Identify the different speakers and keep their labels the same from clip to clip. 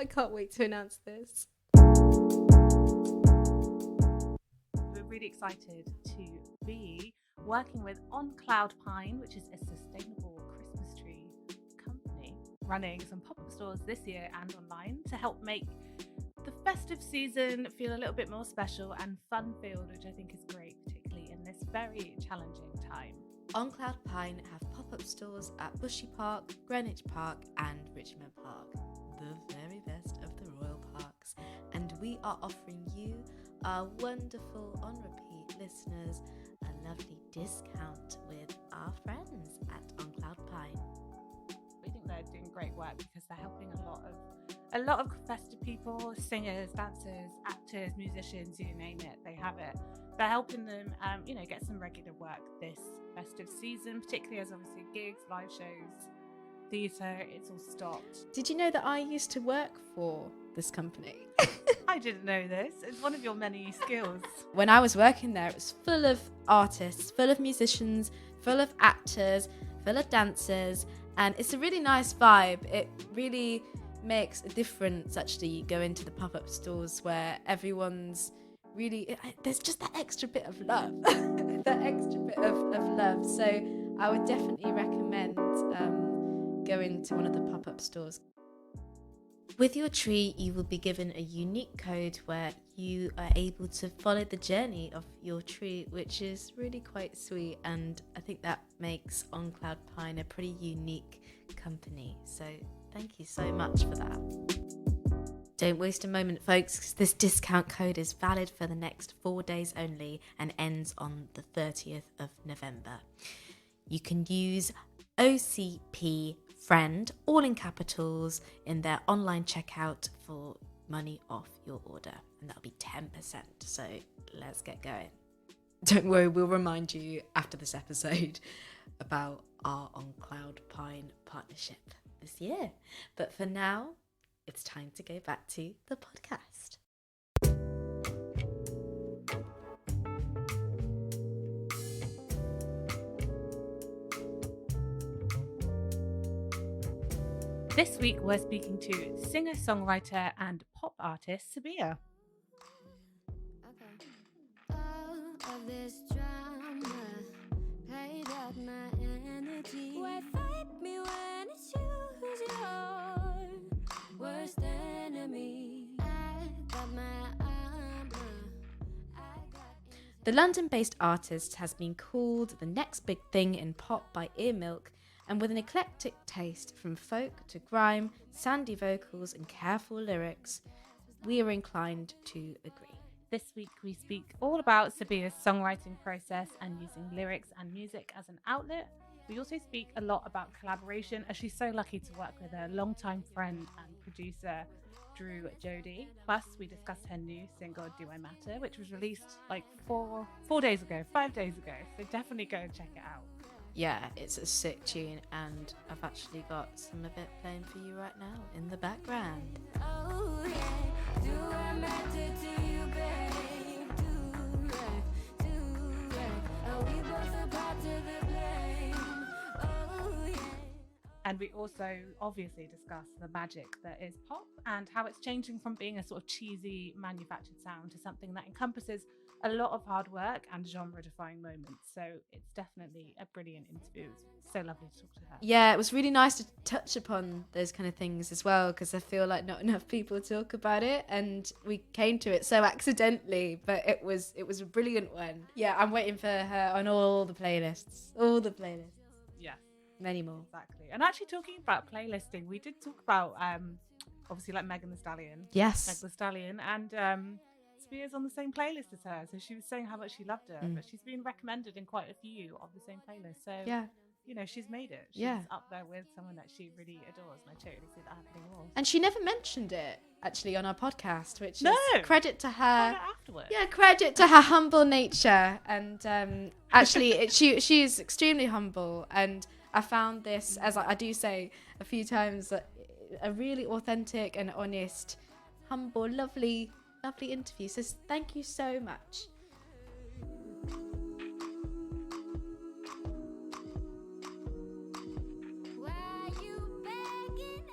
Speaker 1: I can't wait to announce this.
Speaker 2: We're really excited to be working with On Cloud Pine, which is a sustainable Christmas tree company, running some pop-up stores this year and online to help make the festive season feel a little bit more special and fun-filled, which I think is great, particularly in this very challenging time.
Speaker 1: On Cloud Pine have pop-up stores at Bushy Park, Greenwich Park and Richmond Park, the very best of the royal parks. And we are offering you, our wonderful On Repeat listeners, a lovely discount with our friends at On Cloud Pine.
Speaker 2: We think they're doing great work because they're helping a lot of festive people, singers, dancers, actors, musicians, you name it, they have it. They're helping them, get some regular work this festive season, particularly as obviously gigs, live shows, theatre, it's all stopped.
Speaker 1: Did you know that I used to work for this company?
Speaker 2: I didn't know this. It's one of your many skills.
Speaker 1: When I was working there, it was full of artists, full of musicians, full of actors, full of dancers, and it's a really nice vibe. It really makes a difference, actually. You go into the pop-up stores where everyone's really, there's just that extra bit of love. That extra bit of love. So I would definitely recommend going to one of the pop-up stores. With your tree, you will be given a unique code where you are able to follow the journey of your tree, which is really quite sweet, and I think that makes On Cloud Pine a pretty unique company. So thank you so much for that. Don't waste a moment, folks, because this discount code is valid for the next 4 days only and ends on the 30th of November. You can use OCP Friend, all in capitals, in their online checkout for money off your order, and that'll be 10%. So let's get going. Don't worry, we'll remind you after this episode about our On Cloud Pine partnership this year. But for now, it's time to go back to the podcast.
Speaker 2: This week we're speaking to singer-songwriter and pop artist Sabiyha.
Speaker 1: The London-based artist has been called the next big thing in pop by Earmilk, and with an eclectic taste from folk to grime, sandy vocals and careful lyrics, we are inclined to agree.
Speaker 2: This week we speak all about Sabiyha's songwriting process and using lyrics and music as an outlet. We also speak a lot about collaboration, as she's so lucky to work with her longtime friend and producer, Jodi. Plus, we discussed her new single, Do I Matter, which was released like 5 days ago. So definitely go and check it out.
Speaker 1: Yeah, it's a sick tune, and I've actually got some of it playing for you right now in the background. Oh, yeah. Do I matter to you, babe? Do right. Are we both a part of the blame? Oh, yeah.
Speaker 2: And we also obviously discuss the magic that is pop and how it's changing from being a sort of cheesy manufactured sound to something that encompasses a lot of hard work and genre-defying moments. So it's definitely a brilliant interview. It was so lovely to talk to her.
Speaker 1: Yeah, it was really nice to touch upon those kind of things as well, because I feel like not enough people talk about it, and we came to it so accidentally, but it was a brilliant one. Yeah, I'm waiting for her on all the playlists.
Speaker 2: Yeah,
Speaker 1: many more.
Speaker 2: Exactly. And actually, talking about playlisting, we did talk about obviously like Megan Thee Stallion.
Speaker 1: Yes.
Speaker 2: Megan Thee Stallion, and Sabiyha's on the same playlist as her, so she was saying how much she loved her, but she's been recommended in quite a few of the same playlist. So
Speaker 1: yeah,
Speaker 2: she's made it. She's up there with someone that she really adores, and I totally see that happening more.
Speaker 1: And she never mentioned it actually on our podcast, which is credit to her.
Speaker 2: Afterwards.
Speaker 1: Yeah, credit to her humble nature, and actually she is extremely humble, and I found this, as I do say a few times, a really authentic and honest, humble, lovely interview. So thank you so much.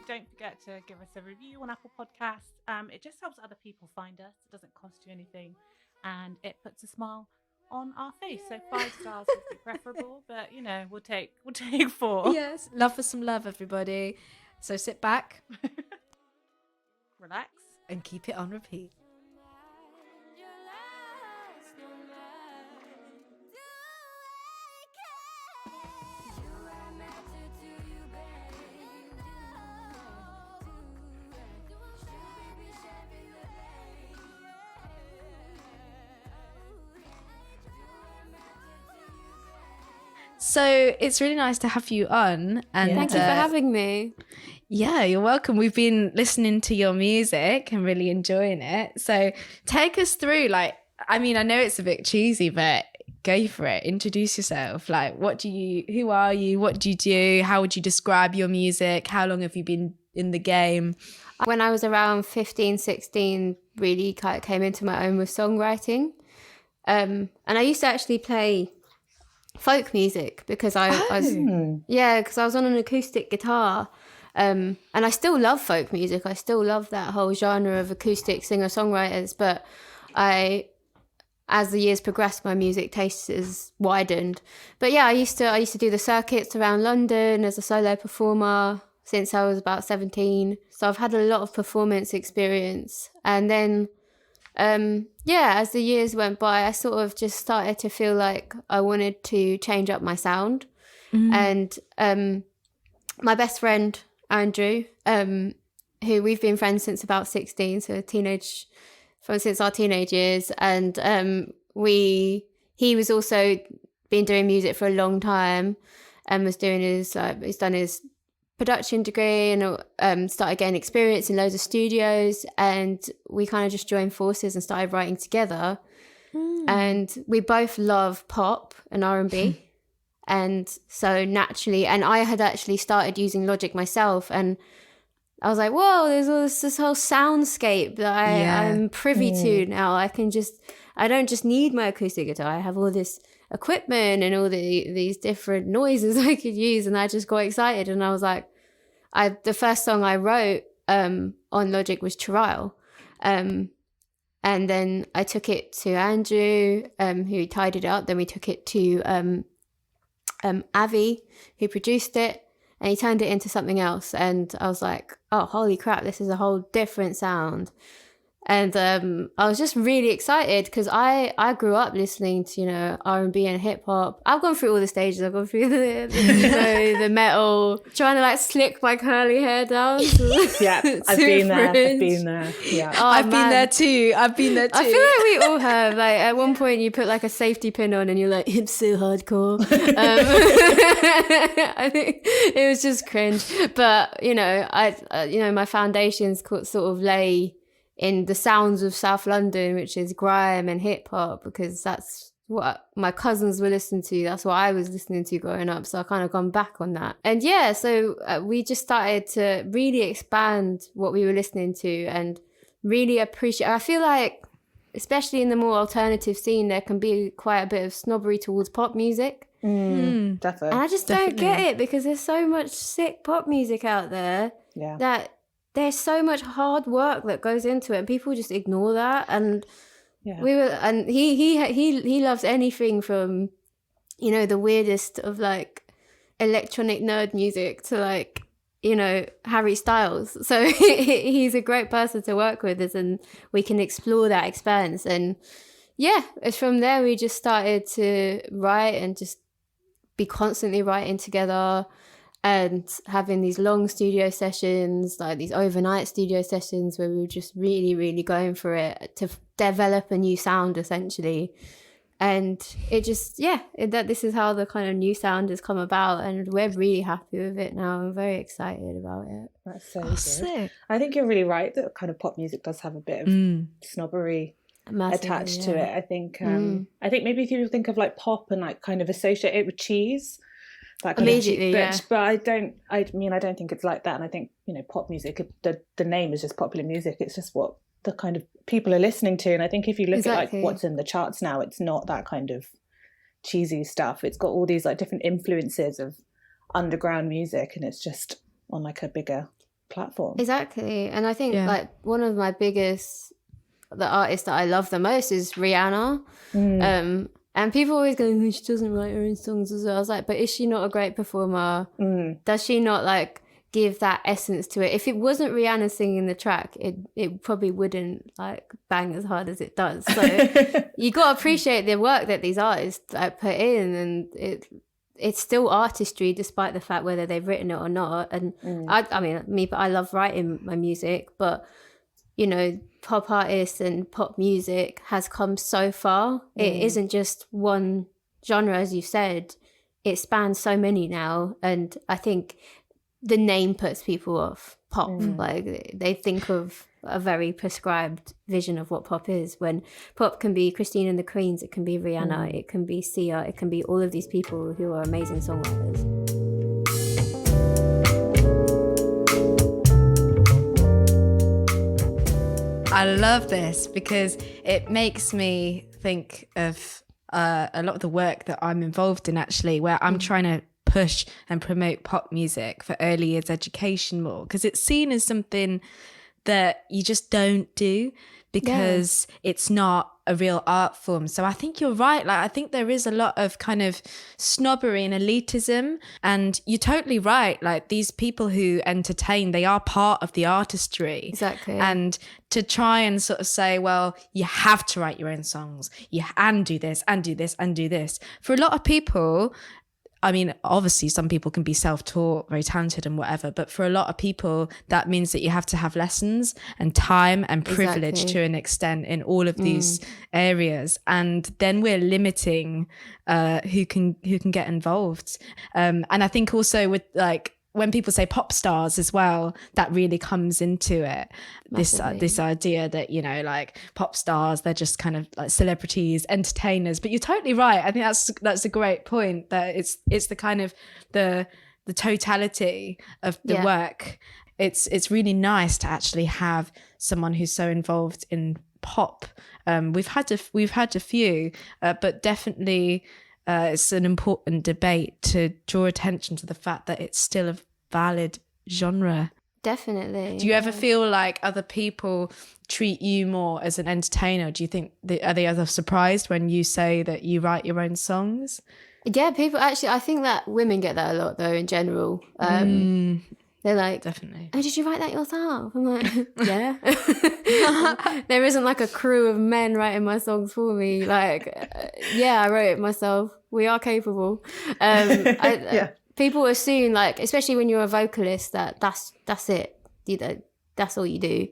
Speaker 2: Don't forget to give us a review on Apple Podcasts. It just helps other people find us. It doesn't cost you anything, and it puts a smile on our face. So 5 stars would be preferable, but we'll take 4.
Speaker 1: Yes, love for some love, everybody. So sit back,
Speaker 2: relax,
Speaker 1: and keep it on repeat. So it's really nice to have you on. And
Speaker 3: thank you for having me.
Speaker 1: Yeah, you're welcome. We've been listening to your music and really enjoying it. So take us through, I know it's a bit cheesy, but go for it. Introduce yourself. Who are you? What do you do? How would you describe your music? How long have you been in the game?
Speaker 3: When I was around 15, 16, really kind of came into my own with songwriting. And I used to actually play folk music because I was on an acoustic guitar, and I still love folk music. I still love that whole genre of acoustic singer-songwriters, but as the years progressed, my music taste has widened. But yeah, I used to do the circuits around London as a solo performer since I was about 17, so I've had a lot of performance experience. And then as the years went by, I sort of just started to feel like I wanted to change up my sound. And my best friend Andrew, who we've been friends since about 16, so since our teenage years, and he was also been doing music for a long time and was doing he's done his production degree and started getting experience in loads of studios, and we kind of just joined forces and started writing together. And we both love pop and R&B. And so naturally, and I had actually started using Logic myself, and I was like, whoa, there's all this whole soundscape that I'm privy to now. I don't just need my acoustic guitar. I have all this equipment and all these different noises I could use, and I just got excited. And I was like, the first song I wrote on Logic was Trial. And then I took it to Andrew, who tidied it up. Then we took it to Avi, who produced it, and he turned it into something else. And I was like, oh, holy crap, this is a whole different sound. And I was just really excited because I grew up listening to R&B and hip hop. I've gone through all the stages. I've gone through the metal, trying to slick my curly hair down.
Speaker 4: Yeah, I've been there. Yeah,
Speaker 1: I've been there too. I feel like
Speaker 3: we all have. At one point, you put a safety pin on, and you're like, it's so hardcore. I think it was just cringe. But my foundations sort of lay in the sounds of South London, which is grime and hip hop, because that's what my cousins were listening to. That's what I was listening to growing up. So I kind of gone back on that. And so we just started to really expand what we were listening to and really appreciate. I feel like, especially in the more alternative scene, there can be quite a bit of snobbery towards pop music.
Speaker 4: Definitely.
Speaker 3: And I just don't get it, because there's so much sick pop music out there that there's so much hard work that goes into it, and people just ignore that. And he loves anything from, the weirdest of electronic nerd music to Harry Styles. So he's a great person to work with, and we can explore that expanse. And it's from there we just started to write and just be constantly writing together, and having these long studio sessions, these overnight studio sessions where we were just really, really going for it to develop a new sound, essentially. And it just, that this is how the kind of new sound has come about, and we're really happy with it now. I'm very excited about it.
Speaker 4: That's so good. Sick. I think you're really right that kind of pop music does have a bit of snobbery attached to it. I think maybe if you think of pop and kind of associate it with cheese,
Speaker 3: immediately,
Speaker 4: but I don't think it's like that. And I think pop music, the name is just popular music. It's just what the kind of people are listening to. And I think if you look at what's in the charts now, it's not that kind of cheesy stuff. It's got all these different influences of underground music, and it's just on a bigger platform.
Speaker 3: Exactly. And I think like one of my biggest, the artist that I love the most is Rihanna. And people always go, she doesn't write her own songs as well. I was like, but is she not a great performer? Does she not like give that essence to it? If it wasn't Rihanna singing the track, it probably wouldn't like bang as hard as it does. So you got to appreciate the work that these artists like put in, and it's still artistry despite the fact whether they've written it or not. And I mean, I love writing my music, but you know, pop artists and pop music has come so far. It isn't just one genre, as you said. It spans so many now, and I think the name puts people off pop. Like they think of a very prescribed vision of what pop is, when pop can be Christine and the Queens, it can be Rihanna, it can be Sia, it can be all of these people who are amazing songwriters.
Speaker 1: I love this because it makes me think of a lot of the work that I'm involved in, actually, where I'm trying to push and promote pop music for early years education more, because it's seen as something that you just don't do because it's not a real art form. So I think you're right. Like, I think there is a lot of kind of snobbery and elitism, and you're totally right. Like, these people who entertain, they are part of the artistry.
Speaker 3: Exactly.
Speaker 1: And to try and sort of say, well, you have to write your own songs, and do this and do this and do this. For a lot of people, I mean, obviously some people can be self-taught, very talented and whatever, but for a lot of people, that means that you have to have lessons and time and privilege to an extent in all of these areas. And then we're limiting who can get involved. And I think also with like, when people say pop stars as well, that really comes into it. This idea that, you know, like pop stars, they're just kind of like celebrities, entertainers. But you're totally right. I think that's a great point, that it's the kind of the totality of the work. It's really nice to actually have someone who's so involved in pop. We've had a few, but definitely. It's an important debate to draw attention to the fact that it's still a valid genre.
Speaker 3: Definitely.
Speaker 1: Do you ever feel like other people treat you more as an entertainer? Do you think are they ever surprised when you say that you write your own songs?
Speaker 3: Yeah, people actually, I think that women get that a lot though in general. They're like,
Speaker 1: definitely.
Speaker 3: Oh, did you write that yourself? I'm like, yeah. There isn't like a crew of men writing my songs for me. Like, I wrote it myself. We are capable. People assume, like, especially when you're a vocalist, that's it. That's all you do.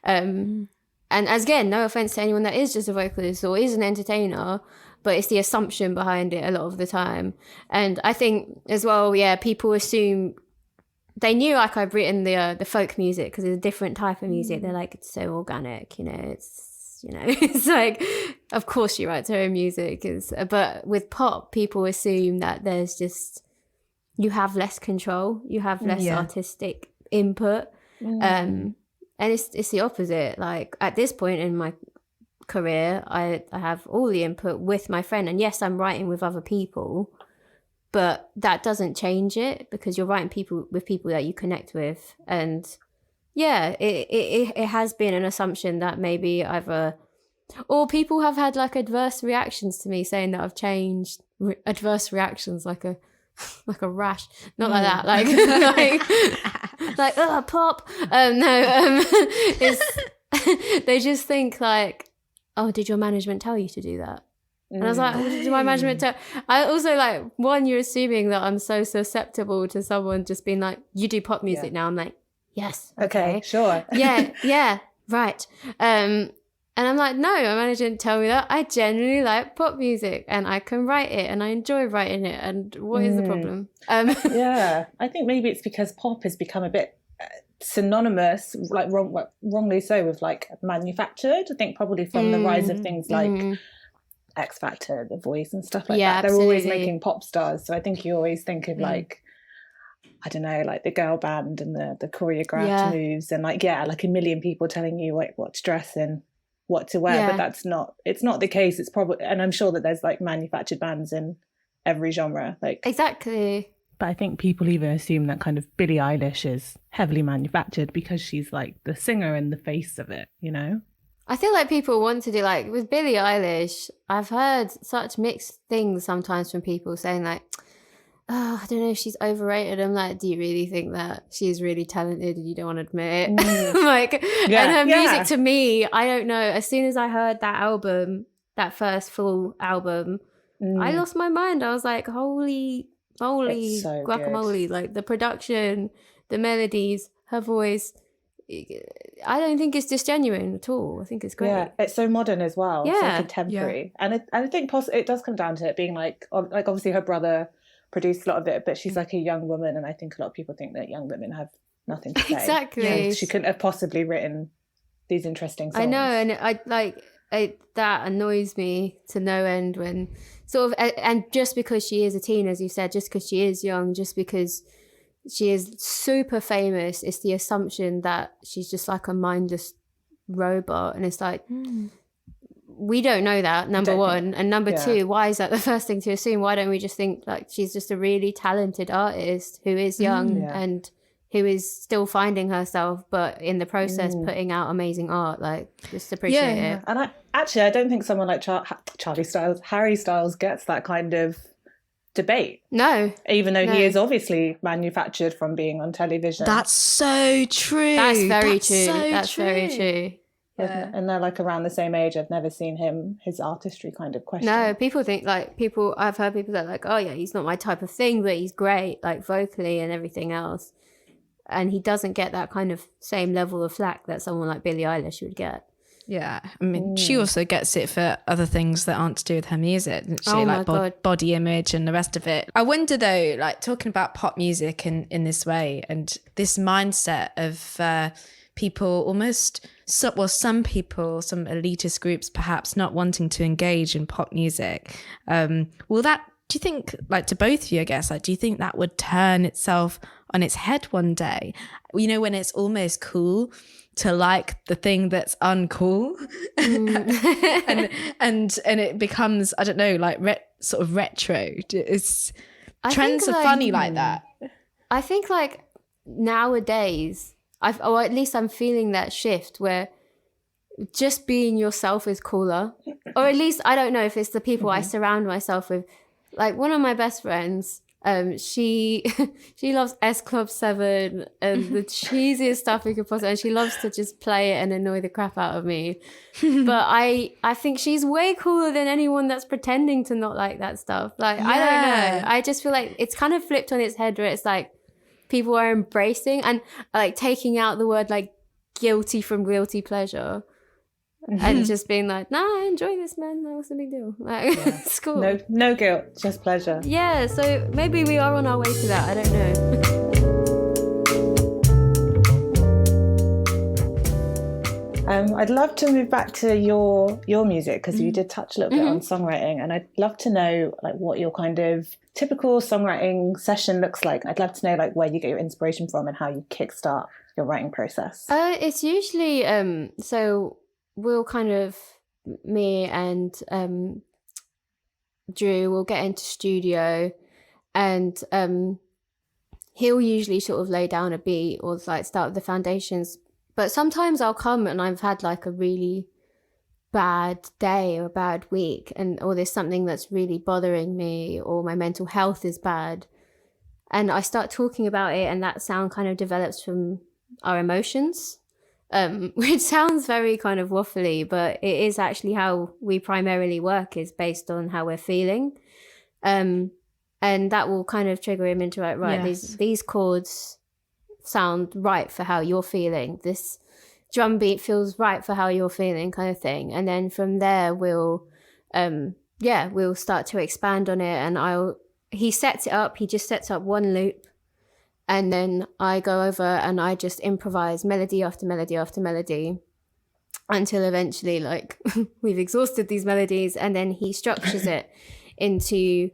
Speaker 3: And as again, no offense to anyone that is just a vocalist or is an entertainer, but it's the assumption behind it a lot of the time. And I think as well, people assume. They knew like I've written the folk music because it's a different type of music. They're like, it's so organic, it's like, of course she writes her own music. But with pop, people assume that there's just, you have less control, you have less artistic input. And it's the opposite. Like at this point in my career, I have all the input with my friend. And yes, I'm writing with other people, but that doesn't change it because you're writing with people that you connect with. And it has been an assumption that maybe or people have had like adverse reactions to me saying that I've changed. Adverse reactions like a rash, not like that, like pop. It's they just think like, oh, did your management tell you to do that? And I was like, did my management tell? I also like, you're assuming that I'm so susceptible to someone just being like, you do pop music now. I'm like, yes.
Speaker 4: Okay, sure.
Speaker 3: yeah, right. And I'm like, no, my manager didn't tell me that. I genuinely like pop music and I can write it and I enjoy writing it. And what is the problem?
Speaker 4: I think maybe it's because pop has become a bit synonymous, like wrongly so, with like manufactured. I think probably from the rise of things like X Factor, The Voice and stuff like that. They're always making pop stars. So I think you always think of like, I don't know, like the girl band and the choreographed moves and like a million people telling you like what to dress in, what to wear. But it's not the case. It's probably, and I'm sure that there's like manufactured bands in every genre. Like
Speaker 3: exactly.
Speaker 4: But I think people even assume that kind of Billie Eilish is heavily manufactured because she's like the singer and the face of it, you know?
Speaker 3: I feel like people want to do, like, with Billie Eilish, I've heard such mixed things sometimes from people saying like, oh, I don't know if she's overrated. I'm like, do you really think that she's really talented and you don't want to admit it? Like, and her music to me, I don't know. As soon as I heard that album, that first full album, I lost my mind. I was like, holy moly, so guacamole. Good. Like the production, the melodies, her voice. I don't think it's disgenuine at all. I think it's great.
Speaker 4: Yeah, it's so modern as well. Yeah, so contemporary. Yeah. And I think it does come down to it being like obviously her brother produced a lot of it, but she's like a young woman, and I think a lot of people think that young women have nothing to say.
Speaker 3: Exactly.
Speaker 4: Yeah, she couldn't have possibly written these interesting songs.
Speaker 3: I know, and that annoys me to no end when sort of, and just because she is a teen, as you said, just because she is young, just because she is super famous, it's the assumption that she's just like a mindless robot, and it's like we don't know that, number one, and number two, why is that the first thing to assume? Why don't we just think like she's just a really talented artist who is young and who is still finding herself, but in the process putting out amazing art? Like, just appreciate it.
Speaker 4: And I don't think someone like Harry Styles gets that kind of debate.
Speaker 3: No.
Speaker 4: Even though he is obviously manufactured from being on television.
Speaker 1: That's so true.
Speaker 3: That's very true. That's very true.
Speaker 4: Yeah. And they're like around the same age. I've never seen his artistry kind of question.
Speaker 3: No, people think I've heard people that are like, oh yeah, he's not my type of thing, but he's great, like vocally and everything else. And he doesn't get that kind of same level of flack that someone like Billie Eilish would get.
Speaker 1: Yeah, I mean, she also gets it for other things that aren't to do with her music. Like body image and the rest of it. I wonder though, like talking about pop music in this way and this mindset of people almost, some people, some elitist groups perhaps not wanting to engage in pop music. Will that, do you think, like to both of you, I guess, like do you think that would turn itself on its head one day? You know, when it's almost cool to like the thing that's uncool and it becomes, I don't know, like sort of retro. Trends are funny like that.
Speaker 3: I think like nowadays, or at least I'm feeling that shift where just being yourself is cooler. Or at least, I don't know if it's the people I surround myself with. Like one of my best friends, she loves S Club 7 and the cheesiest stuff you could possibly, and she loves to just play it and annoy the crap out of me. But I think she's way cooler than anyone that's pretending to not like that stuff. Like, I don't know. I just feel like it's kind of flipped on its head where it's like people are embracing and like taking out the word like guilty from guilty pleasure. And just being like, nah, I enjoy this, man. What's the big deal? Like, it's cool.
Speaker 4: No guilt, just pleasure.
Speaker 3: Yeah, so maybe we are on our way to that. I don't
Speaker 4: know. I'd love to move back to your music because you did touch a little bit on songwriting, and I'd love to know like what your kind of typical songwriting session looks like. I'd love to know like where you get your inspiration from and how you kickstart your writing process.
Speaker 3: It's usually so we'll kind of, me and Drew will get into studio, and he'll usually sort of lay down a beat or like start with the foundations. But sometimes I'll come and I've had like a really bad day or a bad week, or there's something that's really bothering me, or my mental health is bad, and I start talking about it, and that sound kind of develops from our emotions. Which sounds very kind of waffly, but it is actually how we primarily work, is based on how we're feeling. And that will kind of trigger him into like, right, yes, these chords sound right for how you're feeling. This drum beat feels right for how you're feeling, kind of thing. And then from there we'll start to expand on it, and he sets it up, he just sets up one loop. And then I go over and I just improvise melody after melody after melody until eventually like we've exhausted these melodies, and then he structures it into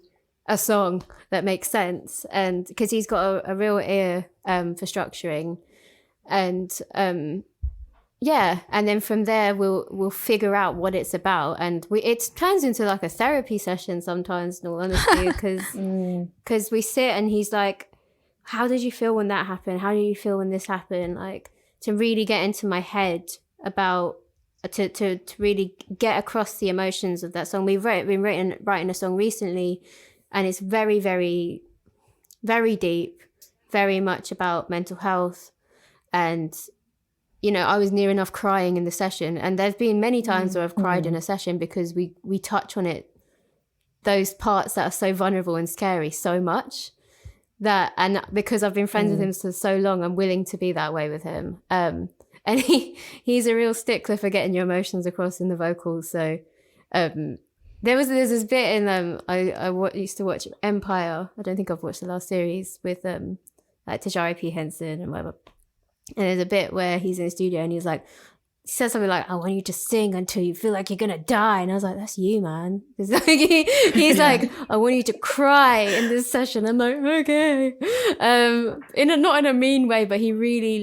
Speaker 3: a song that makes sense. And because he's got a real ear for structuring, and and then from there we'll figure out what it's about, and it turns into like a therapy session sometimes, in all honesty, because we sit and he's like, how did you feel when that happened? How do you feel when this happened? Like, to really get into my head about to really get across the emotions of that song. We've been writing a song recently, and it's very, very, very deep, very much about mental health. And, you know, I was near enough crying in the session. And there's been many times where I've cried in a session because we touch on it, those parts that are so vulnerable and scary so much that, and because I've been friends with him for so long, I'm willing to be that way with him. And he's a real stickler for getting your emotions across in the vocals. So there's this bit in I used to watch Empire. I don't think I've watched the last series with like Taraji P. Henson and whatever. And there's a bit where he's in the studio and he's like, he says something like, I want you to sing until you feel like you're gonna die. And I was like, that's you, man. It's like, he's like, I want you to cry in this session. I'm like, okay. Not in a mean way, but he really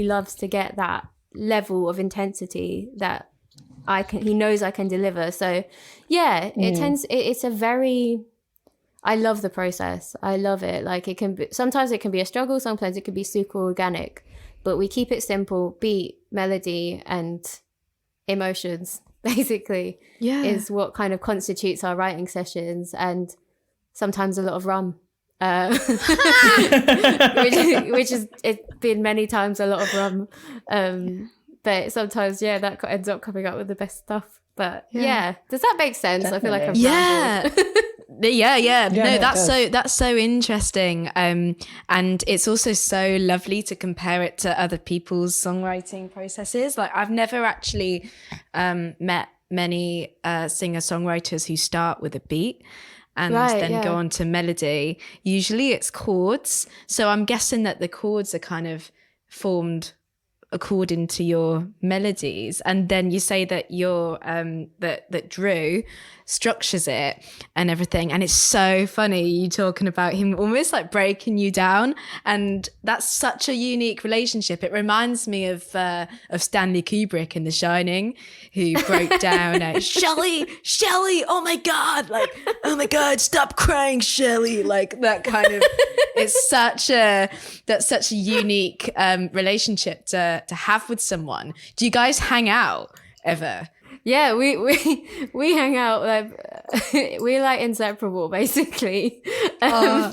Speaker 3: loves to get that level of intensity that he knows I can deliver. So yeah, it's a very, I love the process. I love it. Like, sometimes it can be a struggle. Sometimes it can be super organic, but we keep it simple. Beat, melody, and emotions, basically, is what kind of constitutes our writing sessions. And sometimes a lot of rum, which is, it's been many times a lot of rum. But sometimes, that ends up coming up with the best stuff. But does that make sense? Definitely. I feel like I'm rambled.
Speaker 1: No, that's so interesting. And it's also so lovely to compare it to other people's songwriting processes. Like, I've never actually met many singer-songwriters who start with a beat and then go on to melody. Usually it's chords. So I'm guessing that the chords are kind of formed according to your melodies, and then you say that your that Drew structures it and everything. And it's so funny you talking about him almost like breaking you down, and that's such a unique relationship. It reminds me of Stanley Kubrick in The Shining, who broke down Shelley, oh my god, stop crying, Shelley, like that kind of. It's such a unique relationship to have with someone. Do you guys hang out ever?
Speaker 3: Yeah, we hang out, like, we're like inseparable, basically. So I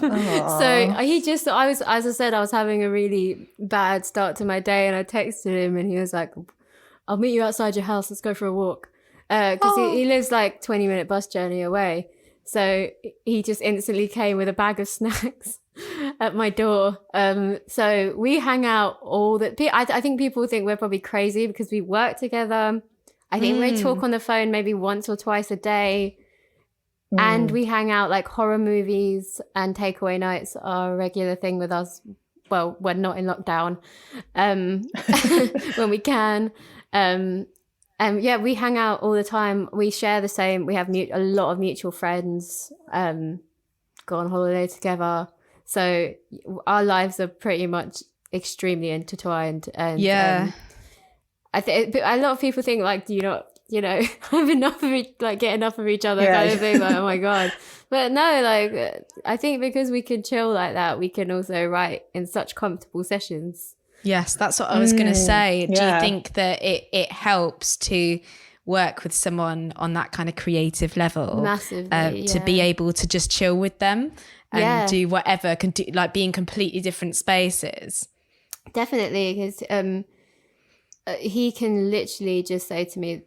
Speaker 3: was, as I said, I was having a really bad start to my day, and I texted him, and he was like, I'll meet you outside your house, let's go for a walk. Because he lives like 20-minute bus journey away. So he just instantly came with a bag of snacks at my door. So we hang out I think people think we're probably crazy because we work together. I think we talk on the phone maybe once or twice a day. And we hang out, like, horror movies and takeaway nights are a regular thing with us. Well, we're not in lockdown, when we can. We hang out all the time. We share the same. We have a lot of mutual friends, go on holiday together. So our lives are pretty much extremely intertwined. And I think a lot of people think, like, do you not, have enough of get enough of each other, kind of thing. Like, oh my god. But no, like, I think because we can chill like that, we can also write in such comfortable sessions.
Speaker 1: Yes, that's what I was going to say. Do you think that it helps to work with someone on that kind of creative level?
Speaker 3: Massively,
Speaker 1: to be able to just chill with them and do whatever, like, be in completely different spaces.
Speaker 3: Definitely, because he can literally just say to me,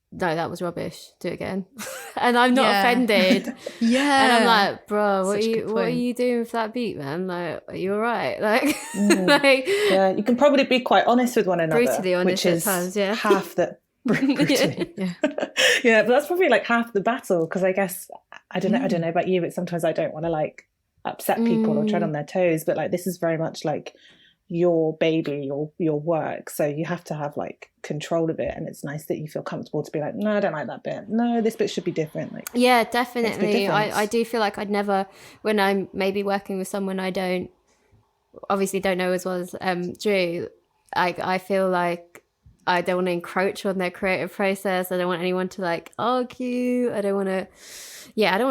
Speaker 3: no, that was rubbish, do it again. And I'm not offended. And I'm like, bro, what are you doing with that beat, man? Like, are you all right? Like,
Speaker 4: you can probably be quite honest with one another.
Speaker 3: Brutally honest at times,
Speaker 4: half the... brutally. But that's probably like half the battle, because I guess, I don't know about you, but sometimes I don't want to, like, upset people or tread on their toes, but, like, this is very much like your baby, your work, so you have to have, like, control of it, and it's nice that you feel comfortable to be like, no, I don't like that bit, no, this bit should be different. Like,
Speaker 3: yeah, definitely. I do feel like I'd never, when I'm maybe working with someone I obviously don't know as well as Drew, I feel like I don't want to encroach on their creative process. I don't want anyone to like argue. I don't want to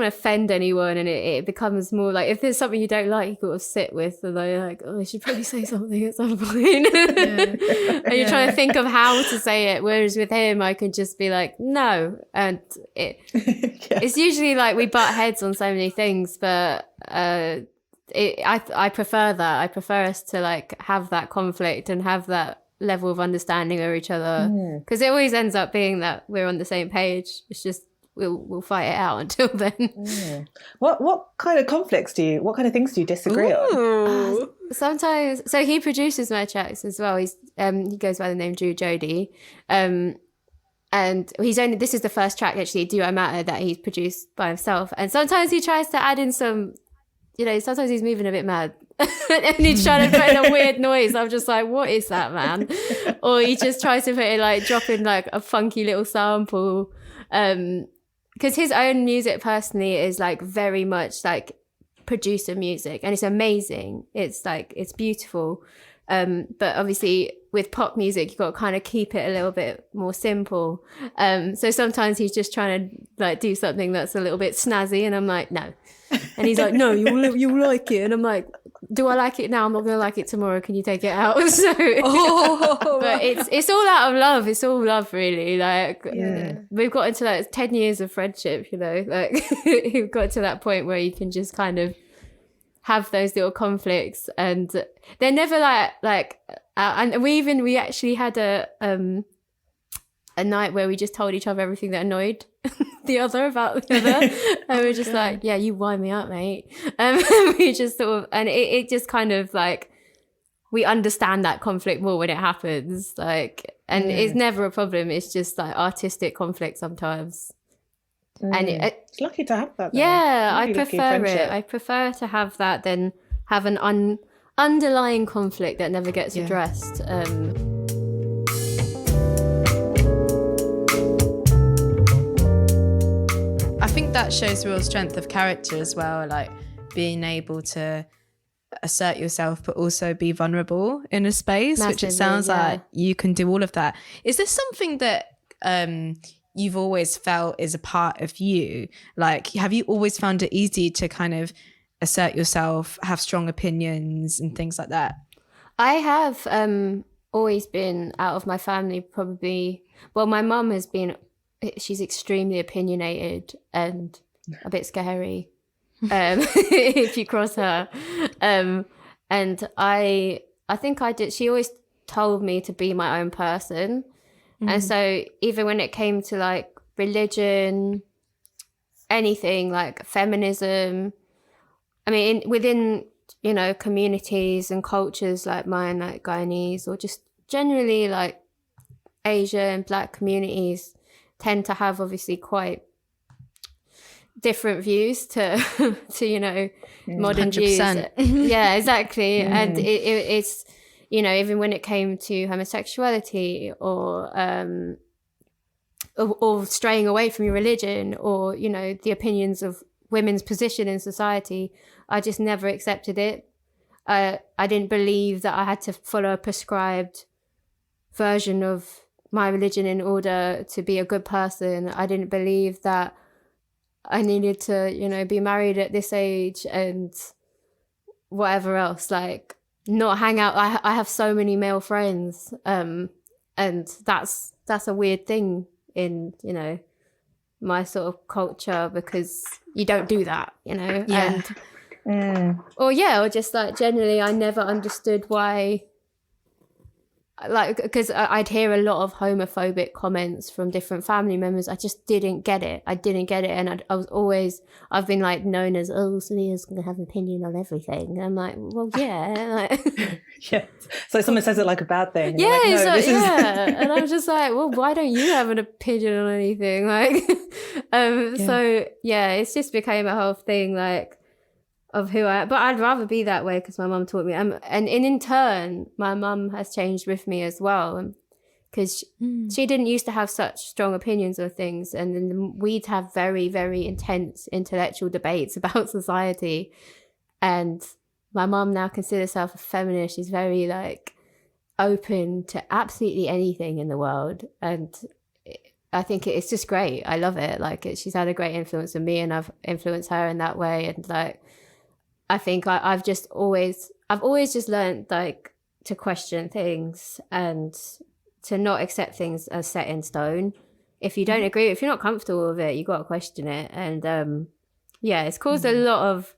Speaker 3: offend anyone. And it becomes more like, if there's something you don't like, you got to sit with, and they're like, oh, I should probably say something at some point. And you're trying to think of how to say it. Whereas with him, I can just be like, no. And it's usually like we butt heads on so many things, but I prefer that. I prefer us to like have that conflict and have that level of understanding of each other, because it always ends up being that we're on the same page. It's just we'll fight it out until then.
Speaker 4: What kind of things do you disagree on?
Speaker 3: Sometimes, so he produces my tracks as well. He's he goes by the name Jodi, and this is the first track actually, Do I Matter, that he's produced by himself. And sometimes he tries to add in some, sometimes he's moving a bit mad and he's trying to put in a weird noise. I'm just like, what is that, man? Or he just tries to put in like, drop in like a funky little sample. Because his own music personally is like very much like producer music, and it's amazing. It's like, it's beautiful. But obviously with pop music, you've got to kind of keep it a little bit more simple. So sometimes he's just trying to like do something that's a little bit snazzy, and I'm like, no. And he's like, no, you'll like it. And I'm like, do I like it now? I'm not going to like it tomorrow. Can you take it out? So, but it's all out of love. It's all love, really. Like, we've got into like 10 years of friendship, like we've got to that point where you can just kind of have those little conflicts, and they're never and we actually had a night where we just told each other everything that annoyed the other about the other, and we were just like, yeah, you wind me up, mate. We just sort of, and it just kind of like, we understand that conflict more when it happens, like, and it's never a problem. It's just like artistic conflict sometimes. And
Speaker 4: it's lucky to have that though.
Speaker 3: Yeah, really, I prefer it. I prefer to have that than have an underlying conflict that never gets addressed.
Speaker 1: I think that shows real strength of character as well, like being able to assert yourself but also be vulnerable in a space. Massively, which it sounds like you can do all of that. Is there something that you've always felt is a part of you? Like, have you always found it easy to kind of assert yourself, have strong opinions and things like that?
Speaker 3: I have always been, out of my family, probably, well, my mum has been, she's extremely opinionated and a bit scary if you cross her. And I think I did, she always told me to be my own person. And so even when it came to like religion, anything like feminism, I mean, within, communities and cultures like mine, like Guyanese, or just generally like Asia and Black communities tend to have obviously quite different views to modern 100%. Views. Yeah, exactly. And it's, even when it came to homosexuality or straying away from your religion, or, the opinions of women's position in society, I just never accepted it. I didn't believe that I had to follow a prescribed version of my religion in order to be a good person. I didn't believe that I needed to, be married at this age and whatever else, like not hang out. I have so many male friends, and that's a weird thing in, my sort of culture, because you don't do that,
Speaker 1: Yeah.
Speaker 3: Or just like generally I never understood why, like, because I'd hear a lot of homophobic comments from different family members. I just didn't get it. And I've been like known as, Sabiyha's going to have an opinion on everything. And I'm like, well, yeah.
Speaker 4: Yeah. So someone says it like a bad thing.
Speaker 3: Yeah.
Speaker 4: Like, no,
Speaker 3: And I'm just like, well, why don't you have an opinion on anything? Like, so yeah, it's just became a whole thing, like, of who I am. But I'd rather be that way because my mum taught me. And in turn, my mum has changed with me as well, because she didn't used to have such strong opinions of things. And then we'd have very, very intense intellectual debates about society. And my mum now considers herself a feminist. She's very like open to absolutely anything in the world, and I think it's just great. I love it. Like she's had a great influence on me, and I've influenced her in that way. And like, I think I've always just learned like to question things and to not accept things as set in stone. If you don't agree, if you're not comfortable with it, you got to question it. And it's caused a lot of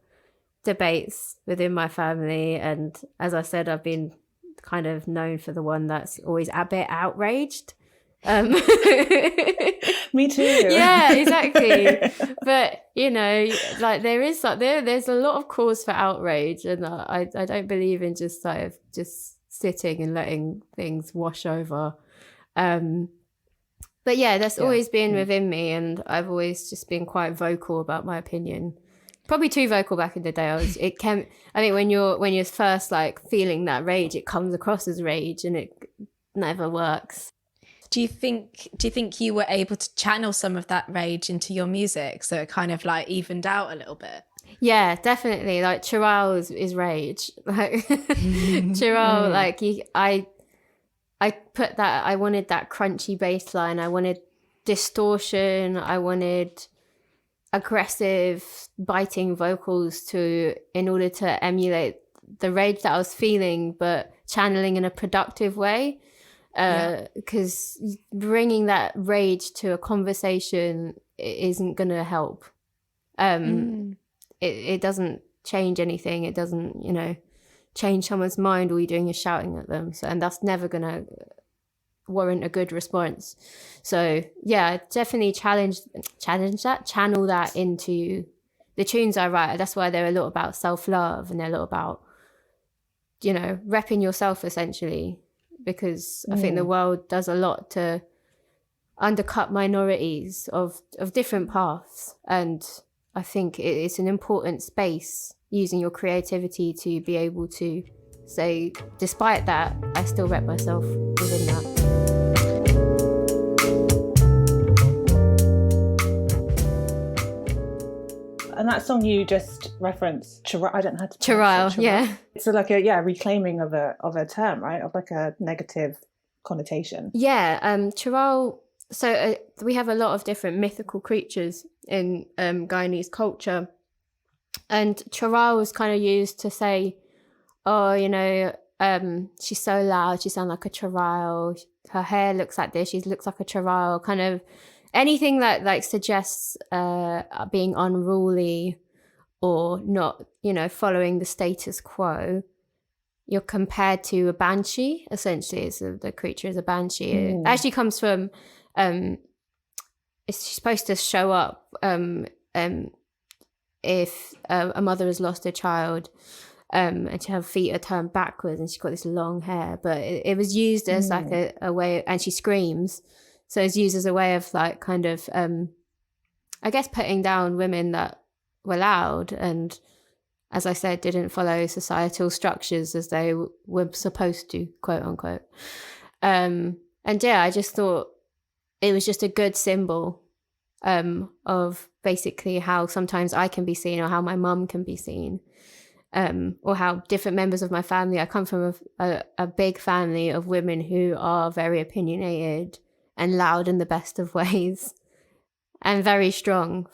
Speaker 3: debates within my family. And as I said, I've been kind of known for the one that's always a bit outraged.
Speaker 4: Me too.
Speaker 3: Yeah, exactly. But you know, like there's a lot of cause for outrage, and I don't believe in just sort of just sitting and letting things wash over. But yeah, that's always been within me, and I've always just been quite vocal about my opinion. Probably too vocal back in the day. I think when you're first like feeling that rage, it comes across as rage, and it never works.
Speaker 1: Do you think you were able to channel some of that rage into your music, so it kind of like evened out a little bit?
Speaker 3: Yeah, definitely. Like chorale is rage. Like chorale, like I put that. I wanted that crunchy bass line. I wanted distortion. I wanted aggressive, biting vocals in order to emulate the rage that I was feeling, but channeling in a productive way. Because bringing that rage to a conversation isn't going to help. It doesn't change anything. It doesn't, change someone's mind. All you're doing is shouting at them. So, and that's never going to warrant a good response. So yeah, definitely challenge that, channel that into the tunes I write. That's why they're a lot about self-love, and they're a lot about, repping yourself essentially. Because I think the world does a lot to undercut minorities of different paths. And I think it's an important space, using your creativity to be able to say, despite that, I still rep myself within that.
Speaker 4: And that song you just referenced, I don't know how to
Speaker 3: chorale, yeah.
Speaker 4: It's like a reclaiming of a term, right? Of like a negative connotation.
Speaker 3: Yeah, chorale. So we have a lot of different mythical creatures in Guyanese culture, and chorale was kind of used to say, oh, she's so loud, she sounds like a chorale. Her hair looks like this, she looks like a chorale. Kind of anything that like suggests being unruly or not, following the status quo. You're compared to a banshee, essentially. So the creature is a banshee. It actually comes from, it's supposed to show up if a mother has lost a child, and her feet are turned backwards and she's got this long hair. But it was used as like a way, and she screams. So it's used as a way of like kind of, I guess, putting down women that were loud and, as I said, didn't follow societal structures as they were supposed to, quote unquote. And yeah, I just thought it was just a good symbol of basically how sometimes I can be seen, or how my mum can be seen, or how different members of my family. I come from a big family of women who are very opinionated and loud in the best of ways, and very strong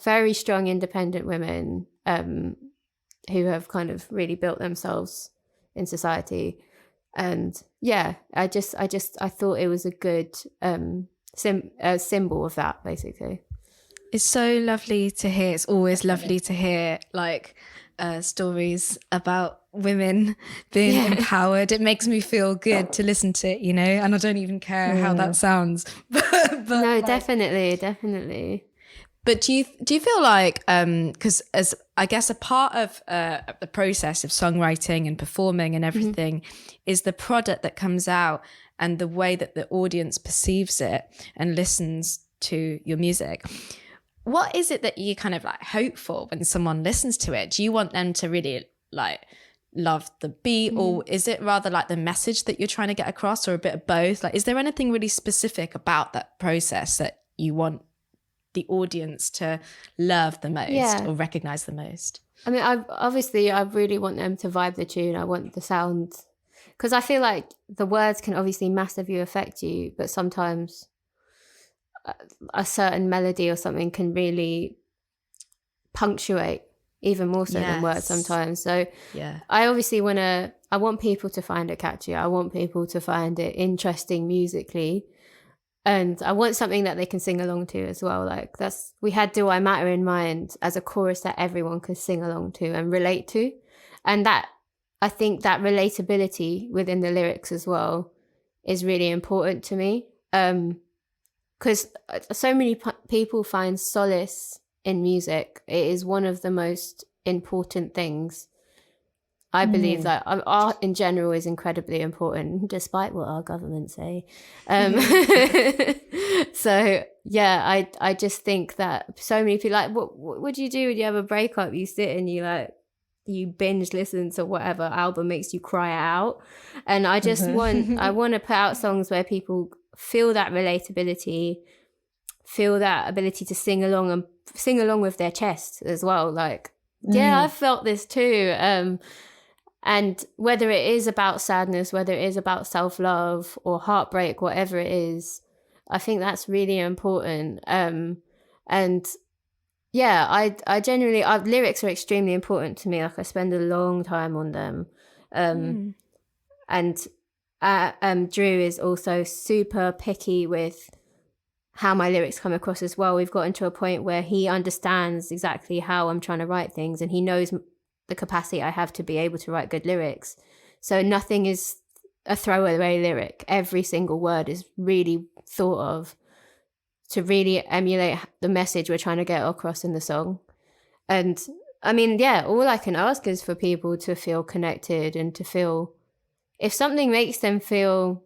Speaker 3: independent women who have kind of really built themselves in society. And yeah, I thought it was a good symbol of that, basically.
Speaker 1: It's so lovely to hear. It's always lovely to hear like stories about women being empowered. It makes me feel good to listen to it, and I don't even care how that sounds. but
Speaker 3: no, like, definitely.
Speaker 1: But do you feel like, because as I guess a part of the process of songwriting and performing and everything is the product that comes out and the way that the audience perceives it and listens to your music. What is it that you kind of like hope for when someone listens to it? Do you want them to really like love the beat, or is it rather like the message that you're trying to get across, or a bit of both? Like, is there anything really specific about that process that you want the audience to love the most or recognize the most?
Speaker 3: I mean, I really want them to vibe the tune. I want the sound because I feel like the words can obviously massively affect you, but sometimes a certain melody or something can really punctuate even more so than words sometimes. So I obviously I want people to find it catchy. I want people to find it interesting musically. And I want something that they can sing along to as well. Like we had Do I Matter in mind as a chorus that everyone could sing along to and relate to. And that, I think that relatability within the lyrics as well is really important to me. Because so many people find solace in music. It is one of the most important things. I believe that art in general is incredibly important, despite what our governments say. So yeah, I just think that so many people, like, what do you do when you have a breakup? You sit and you binge listen to whatever album makes you cry out. And I just I want to put out songs where people feel that relatability, feel that ability to sing along with their chest as well. Like, yeah, I've felt this too. And whether it is about sadness, whether it is about self-love or heartbreak, whatever it is, I think that's really important. And yeah, I genuinely, lyrics are extremely important to me. Like, I spend a long time on them. And Drew is also super picky with how my lyrics come across as well. We've gotten to a point where he understands exactly how I'm trying to write things, and he knows the capacity I have to be able to write good lyrics. So nothing is a throwaway lyric. Every single word is really thought of to really emulate the message we're trying to get across in the song. And I mean, yeah, all I can ask is for people to feel connected and to feel, if something makes them feel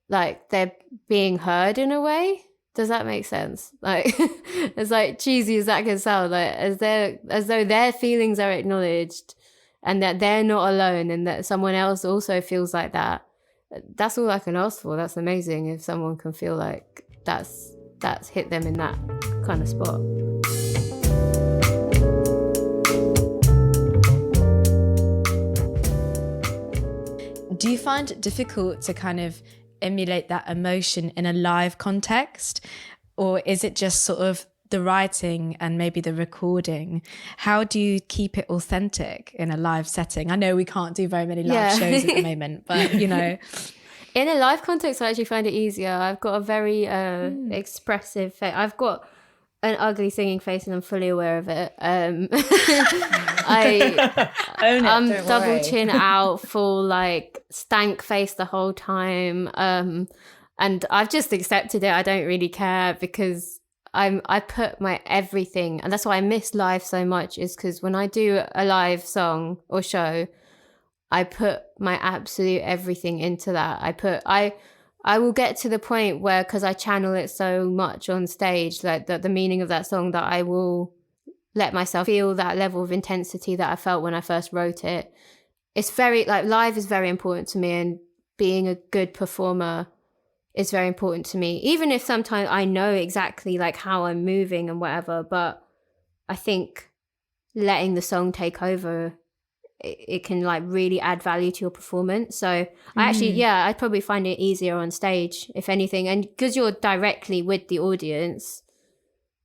Speaker 3: like they're being heard in a way. Does that make sense? Like, as like cheesy as that can sound, like as though their feelings are acknowledged and that they're not alone and that someone else also feels like that. That's all I can ask for. That's amazing if someone can feel like that's hit them in that kind of spot.
Speaker 1: Do you find it difficult to kind of emulate that emotion in a live context, or is it just sort of the writing and maybe the recording? How do you keep it authentic in a live setting? I know we can't do very many live shows at the moment, but you know.
Speaker 3: In a live context, I actually find it easier. I've got a very expressive face. I've got an ugly singing face and I'm fully aware of it. I'm double chin out, full like stank face the whole time. And I've just accepted it. I don't really care because I put my everything, and that's why I miss live so much, is because when I do a live song or show, I put my absolute everything into that. I will get to the point where, because I channel it so much on stage, like the meaning of that song, that I will let myself feel that level of intensity that I felt when I first wrote it. It's very, like, live is very important to me, and being a good performer is very important to me. Even if sometimes I know exactly like how I'm moving and whatever, but I think letting the song take over, it can like really add value to your performance. So I actually, I'd probably find it easier on stage, if anything. And because you're directly with the audience,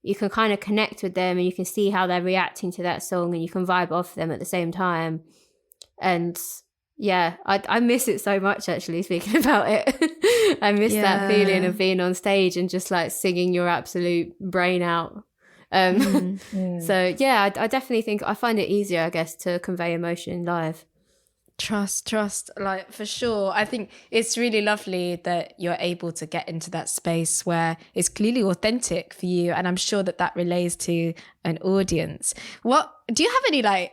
Speaker 3: you can kind of connect with them and you can see how they're reacting to that song and you can vibe off them at the same time. And yeah, I miss it so much, actually, speaking about it. I miss that feeling of being on stage and just like singing your absolute brain out. So yeah, I definitely think I find it easier, I guess, to convey emotion live.
Speaker 1: Trust, like, for sure. I think it's really lovely that you're able to get into that space where it's clearly authentic for you, and I'm sure that relays to an audience. What do you have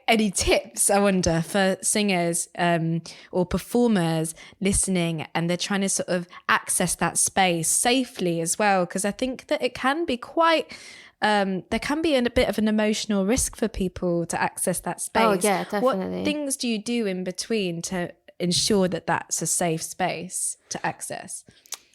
Speaker 1: any tips, I wonder, for singers or performers listening and they're trying to sort of access that space safely as well? Because I think that it can be quite there can be a bit of an emotional risk for people to access that space.
Speaker 3: Oh yeah, definitely.
Speaker 1: What things do you do in between to ensure that that's a safe space to access?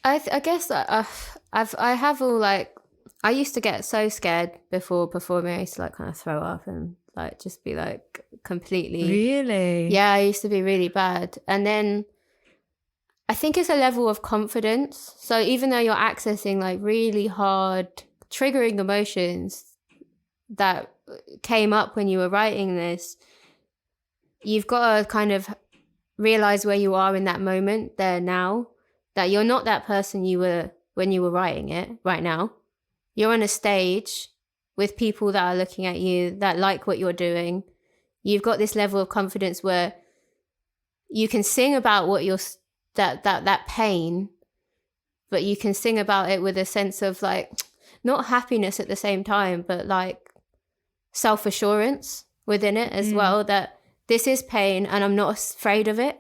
Speaker 3: I guess I have all, like, I used to get so scared before performing. I used to like kind of throw up and like just be like completely.
Speaker 1: Really?
Speaker 3: Yeah, I used to be really bad. And then I think it's a level of confidence. So even though you're accessing like really hard, triggering emotions that came up when you were writing this, you've got to kind of realize where you are in that moment there now, that you're not that person you were when you were writing it right now. You're on a stage with people that are looking at you, that like what you're doing. You've got this level of confidence where you can sing about what you're, that pain, but you can sing about it with a sense of like, not happiness at the same time, but like self-assurance within it as well, that this is pain and I'm not afraid of it.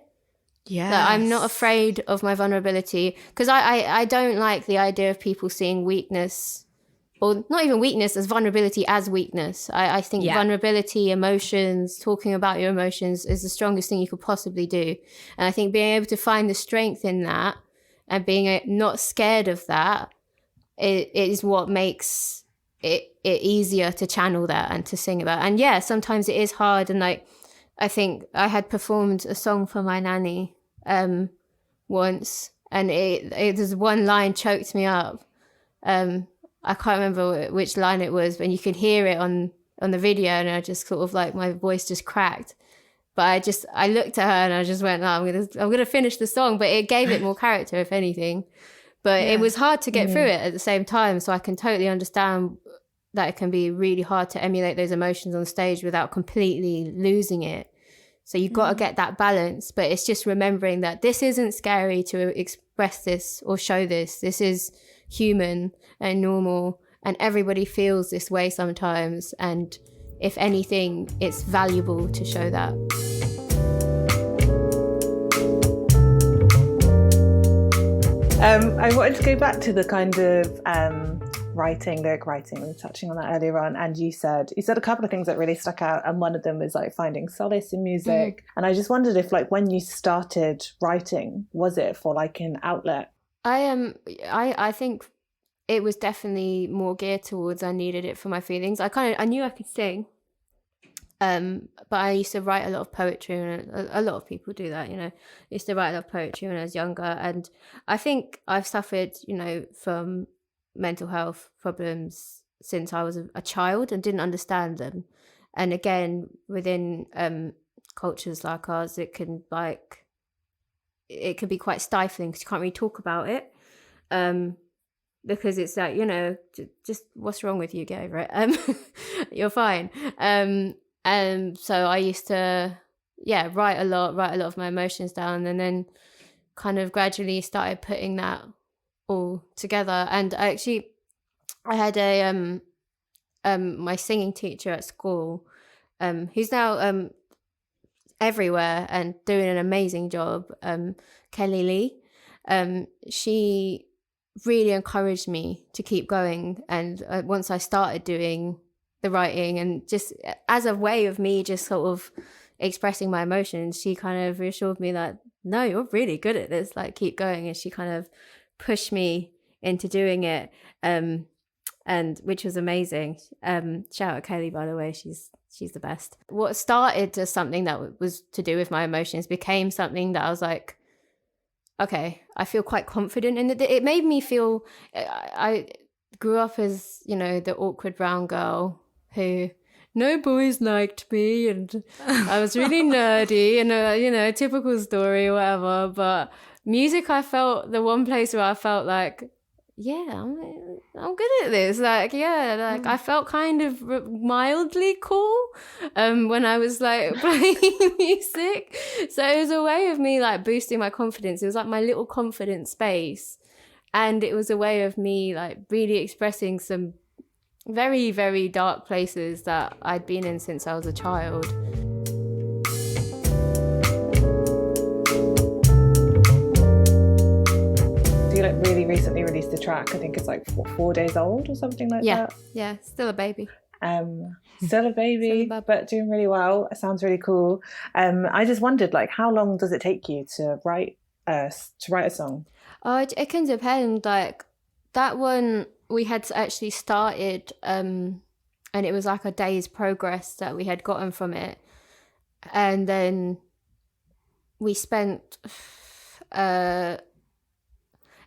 Speaker 3: Yeah, that I'm not afraid of my vulnerability, because I don't like the idea of people seeing weakness, or not even weakness, as vulnerability as weakness. I think vulnerability, emotions, talking about your emotions is the strongest thing you could possibly do. And I think being able to find the strength in that and being not scared of that, it is what makes it easier to channel that and to sing about. And yeah, sometimes it is hard. And like, I think I had performed a song for my nanny once, and it there's one line choked me up. I can't remember which line it was, but you could hear it on the video, and I just sort of like, my voice just cracked. But I looked at her and I just went, I'm gonna finish the song. But it gave it more character, if anything. But it was hard to get through it at the same time. So I can totally understand that it can be really hard to emulate those emotions on stage without completely losing it. So you've got to get that balance. But it's just remembering that this isn't scary to express this or show this. This is human and normal, and everybody feels this way sometimes. And if anything, it's valuable to show that.
Speaker 4: I wanted to go back to the kind of lyric writing. We were touching on that earlier on, and you said a couple of things that really stuck out, and one of them was like finding solace in music. And I just wondered if, like, when you started writing, was it for like an outlet?
Speaker 3: I think it was definitely more geared towards I needed it for my feelings. I knew I could sing, but I used to write a lot of poetry, and a lot of people do that, you know. I used to write a lot of poetry when I was younger, and I think I've suffered, you know, from mental health problems since I was a child and didn't understand them. And again, within cultures like ours, it can be quite stifling because you can't really talk about it, because it's like, you know, just what's wrong with you, get over it. You're fine. So I used to write a lot of my emotions down, and then kind of gradually started putting that all together. And I had a my singing teacher at school, who's now everywhere and doing an amazing job, Kelly Lee. She really encouraged me to keep going, and once I started doing the writing, and just as a way of me just sort of expressing my emotions, she kind of reassured me that, no, you're really good at this, like, keep going. And she kind of pushed me into doing it, and which was amazing. Shout out Kelly, by the way, she's the best. What started as something that was to do with my emotions became something that I was like, okay, I feel quite confident in it. It made me feel, I grew up as, you know, the awkward brown girl who no boys liked me, and I was really nerdy, and you know, typical story or whatever. But music, I felt the one place where I felt like, yeah, I'm good at this. Like, yeah, like I felt kind of mildly cool when I was like playing music. So it was a way of me like boosting my confidence. It was like my little confidence space, and it was a way of me like really expressing some very, very dark places that I'd been in since I was a child.
Speaker 4: You like really recently released a track. I think it's like 4 days old or something like that.
Speaker 3: Yeah, still a baby.
Speaker 4: Still a baby, but doing really well. It sounds really cool. I just wondered, like, how long does it take you to write a song?
Speaker 3: Oh, it can depend. Like that one, we had actually started and it was like a day's progress that we had gotten from it. And then we spent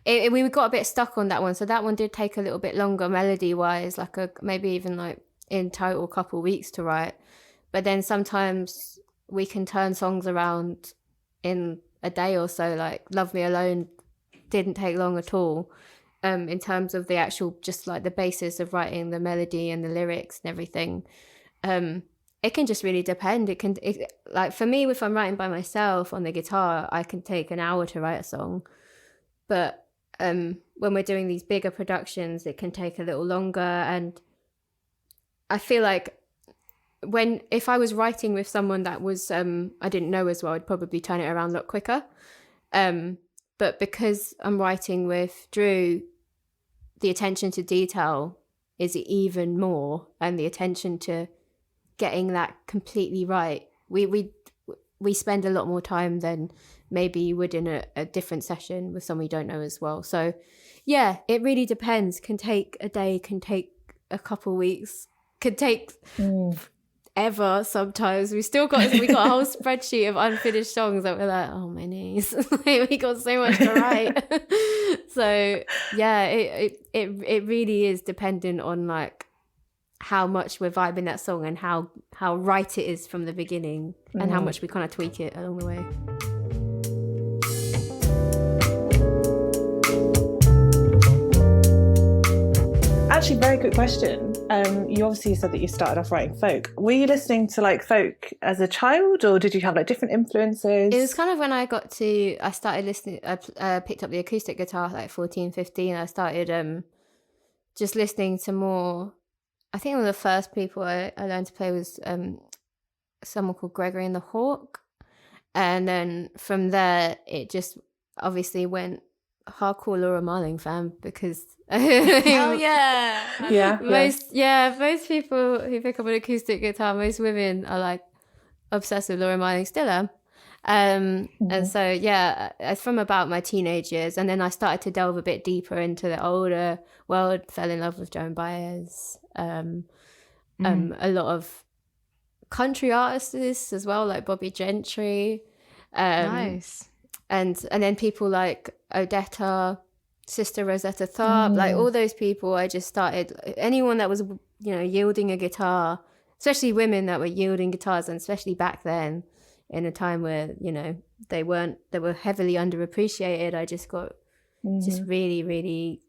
Speaker 3: we got a bit stuck on that one, so that one did take a little bit longer melody wise, like maybe even like in total a couple of weeks to write. But then sometimes we can turn songs around in a day or so. Like Love Me Alone didn't take long at all, in terms of the actual, just like the basis of writing the melody and the lyrics and everything. It can just really depend. Like for me, if I'm writing by myself on the guitar, I can take an hour to write a song. But when we're doing these bigger productions, it can take a little longer. And I feel like if I was writing with someone that was I didn't know as well, I'd probably turn it around a lot quicker. But because I'm writing with Drew, the attention to detail is even more, and the attention to getting that completely right. We spend a lot more time than maybe you would in a different session with someone you don't know as well. So yeah, it really depends. Can take a day, can take a couple of weeks, could take ever sometimes. We got a whole spreadsheet of unfinished songs that we're like, oh my knees. We got so much to write. So yeah, it really is dependent on like how much we're vibing that song and how right it is from the beginning, and how much we kind of tweak it along the way.
Speaker 4: Actually, very good question. You obviously said that you started off writing folk. Were you listening to like folk as a child, or did you have like different influences?
Speaker 3: It was kind of when I started listening, I picked up the acoustic guitar like 14, 15. I started just listening to more. I think one of the first people I learned to play was someone called Gregory and the Hawk. And then from there, it just obviously went hardcore Laura Marling fan, because
Speaker 1: hell yeah.
Speaker 3: Most people who pick up an acoustic guitar, most women are like obsessed with Laura Marling, still am. And so yeah, it's from about my teenage years, and then I started to delve a bit deeper into the older world, fell in love with Joan Baez, a lot of country artists as well, like Bobby Gentry,
Speaker 1: nice.
Speaker 3: And then people like Odetta, Sister Rosetta Tharpe, like all those people. I just started, anyone that was, yielding a guitar, especially women that were yielding guitars, and especially back then in a time where, they were heavily underappreciated. I just got just really, really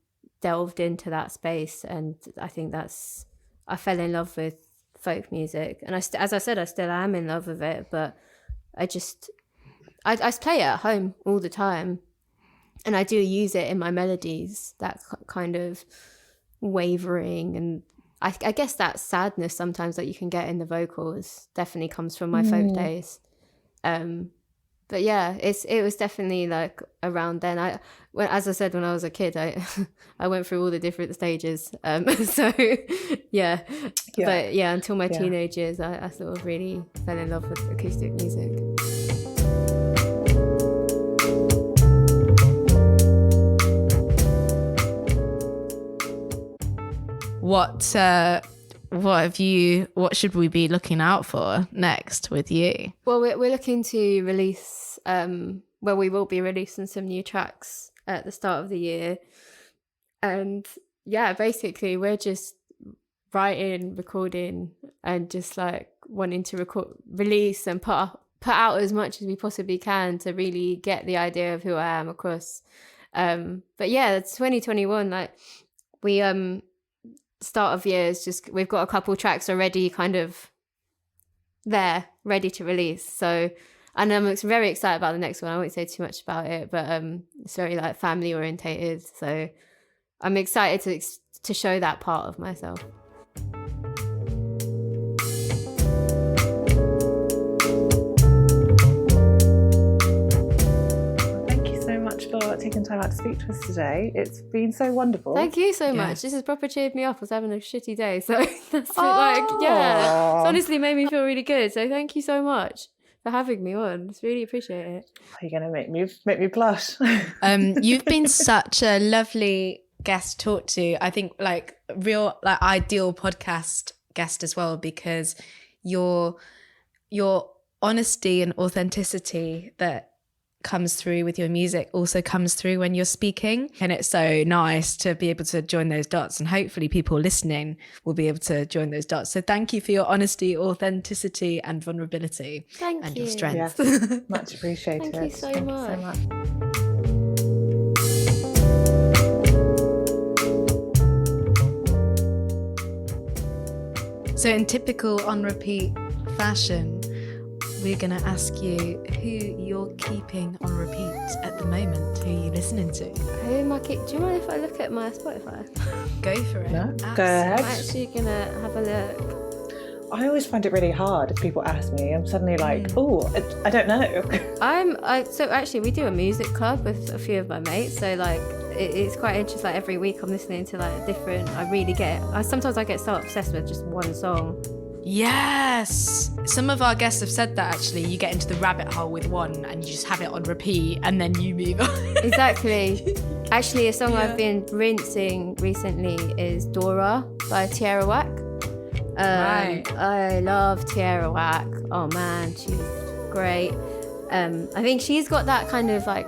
Speaker 3: delved into that space. And I think I fell in love with folk music. And as I said, I still am in love with it, but I play it at home all the time, and I do use it in my melodies, that kind of wavering, and I guess that sadness sometimes that you can get in the vocals definitely comes from my folk days. But yeah, it was definitely like around then. As I said, when I was a kid, I went through all the different stages. So yeah. But yeah, until my teenage years, I sort of really fell in love with acoustic music.
Speaker 1: What should we be looking out for next with you?
Speaker 3: Well, we're looking to release, we will be releasing some new tracks at the start of the year. And yeah, basically we're just writing, recording, and just like wanting to release and put out as much as we possibly can to really get the idea of who I am across. But yeah, it's 2021, like we start of year is just, we've got a couple tracks already kind of there ready to release. So, and I'm very excited about the next one. I won't say too much about it, but it's very like family orientated. So I'm excited to show that part of myself.
Speaker 4: For taking time out to speak to us today. It's been so wonderful.
Speaker 3: Thank you so much. This has proper cheered me up. I was having a shitty day, so that's it's honestly made me feel really good. So thank you so much for having me on. It's really appreciate it.
Speaker 4: You're gonna make me blush.
Speaker 1: You've been such a lovely guest to talk to. I think like real like ideal podcast guest as well, because your honesty and authenticity that comes through with your music also comes through when you're speaking, and it's so nice to be able to join those dots, and hopefully people listening will be able to join those dots. So thank you for your honesty, authenticity and vulnerability.
Speaker 3: Thank you.
Speaker 1: Your strength.
Speaker 4: Yes, much appreciated.
Speaker 3: Thank you so much.
Speaker 1: So in typical On Repeat fashion, we're going to ask you who you're keeping on repeat at the moment, who you're listening to.
Speaker 3: Who am I keep? Do you mind if I look at my Spotify?
Speaker 1: Go for it.
Speaker 4: No, go ahead.
Speaker 3: I'm actually going to have a look.
Speaker 4: I always find it really hard if people ask me. I'm suddenly like, oh, I don't know.
Speaker 3: So actually we do a music club with a few of my mates. So like it's quite interesting. Like every week I'm listening to like different. Sometimes I get so obsessed with just one song.
Speaker 1: Yes, some of our guests have said that actually. You get into the rabbit hole with one and you just have it on repeat and then you move on.
Speaker 3: Exactly. Actually, a song I've been rinsing recently is Dora by Tierra Whack.
Speaker 1: Right.
Speaker 3: I love Tierra Whack. Oh man, she's great. I think she's got that kind of like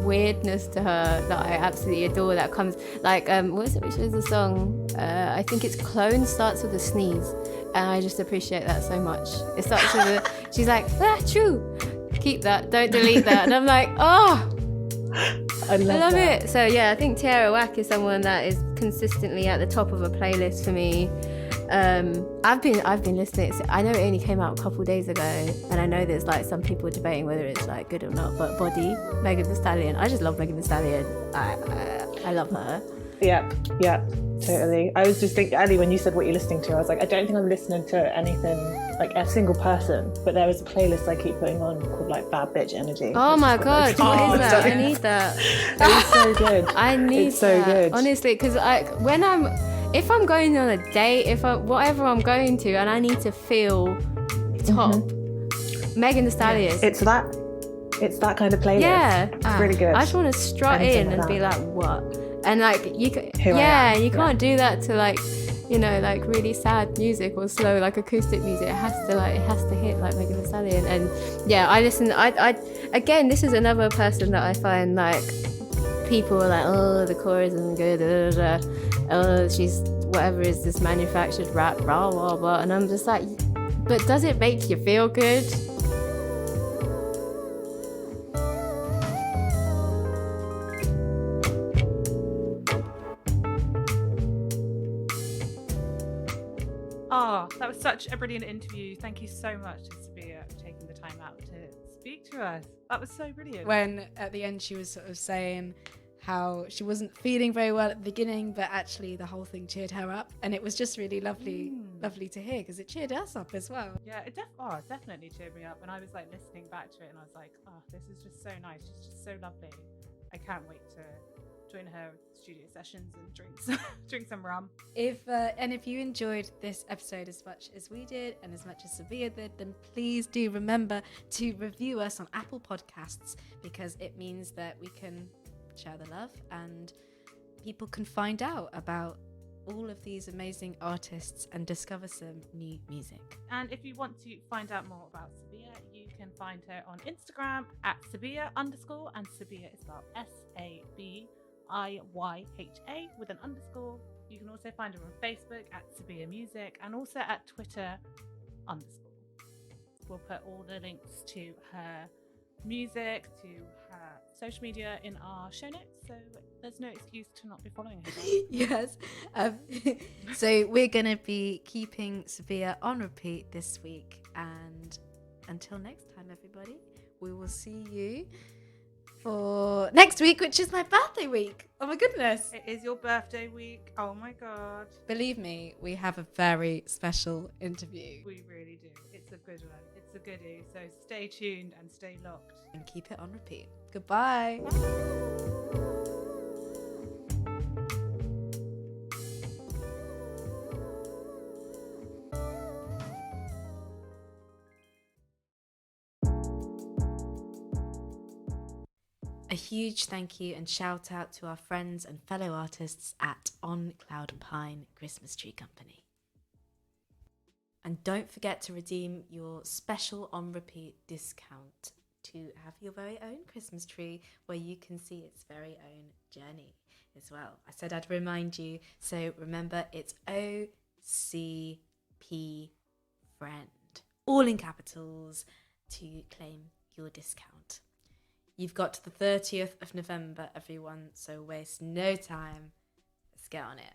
Speaker 3: weirdness to her that I absolutely adore. That comes like what is it? Which is the song? I think it's Clone, starts with a sneeze. And I just appreciate that so much. It starts with she's like, true. Keep that, don't delete that. And I'm like, oh, I love it. So yeah, I think Tierra Whack is someone that is consistently at the top of a playlist for me. I've been listening. I know it only came out a couple of days ago, and I know there's like some people debating whether it's like good or not. But Body, Megan Thee Stallion. I just love Megan Thee Stallion. I love her.
Speaker 4: Yeah, totally. I was just thinking, Ali, when you said what you're listening to, I was like, I don't think I'm listening to anything like a single person, but there is a playlist I keep putting on called like Bad Bitch Energy.
Speaker 3: Oh my god, what is that? I need that.
Speaker 4: It's so good.
Speaker 3: I need
Speaker 4: it's so
Speaker 3: that.
Speaker 4: Good.
Speaker 3: Honestly, because if I'm going on a date, whatever I'm going to, and I need to feel top, Megan Thee Stallion.
Speaker 4: It's that kind of playlist.
Speaker 3: Yeah,
Speaker 4: it's really good.
Speaker 3: I just want to strut in and be like, what? And like you can't do that to like, you know, like really sad music or slow like acoustic music. It has to hit like Megan Thee Stallion. And yeah, I listen. I again, this is another person that I find like people are like, oh, the chorus isn't good. Oh, she's whatever is this manufactured rap, blah blah blah. And I'm just like, but does it make you feel good?
Speaker 2: Oh, that was such a brilliant interview. Thank you so much to Sabiyha for taking the time out to speak to us. That was so brilliant.
Speaker 1: When at the end she was sort of saying how she wasn't feeling very well at the beginning, but actually the whole thing cheered her up, and it was just really lovely to hear, because it cheered us up as well.
Speaker 2: Yeah, it definitely cheered me up, and I was like listening back to it and I was like, oh, this is just so nice. She's just so lovely. I can't wait to join her studio sessions and drink some rum.
Speaker 1: If you enjoyed this episode as much as we did and as much as Sabiyha did, then please do remember to review us on Apple Podcasts, because it means that we can share the love and people can find out about all of these amazing artists and discover some new music.
Speaker 2: And if you want to find out more about Sabiyha, you can find her on Instagram at Sabiyha_, and Sabiyha is spelled SABIYHA with an underscore. You can also find her on Facebook at Sabiyha Music, and also at Twitter _. We'll put all the links to her music, to her social media in our show notes, so there's no excuse to not be following her.
Speaker 1: Yes. So we're going to be keeping Sabiyha on repeat this week, and until next time, everybody, we will see you for next week, which is my birthday week. Oh my goodness.
Speaker 2: It is your birthday week. Oh my god.
Speaker 1: Believe me, we have a very special interview.
Speaker 2: We really do. It's a good one. It's a goodie. So stay tuned and stay locked.
Speaker 1: And keep it on repeat. Goodbye. A huge thank you and shout out to our friends and fellow artists at On Cloud Pine Christmas Tree Company. And don't forget to redeem your special On Repeat discount to have your very own Christmas tree where you can see its very own journey as well. I said I'd remind you, so remember it's OCP friend, all in capitals, to claim your discount. You've got to the 30th of November, everyone, so waste no time. Let's get on it.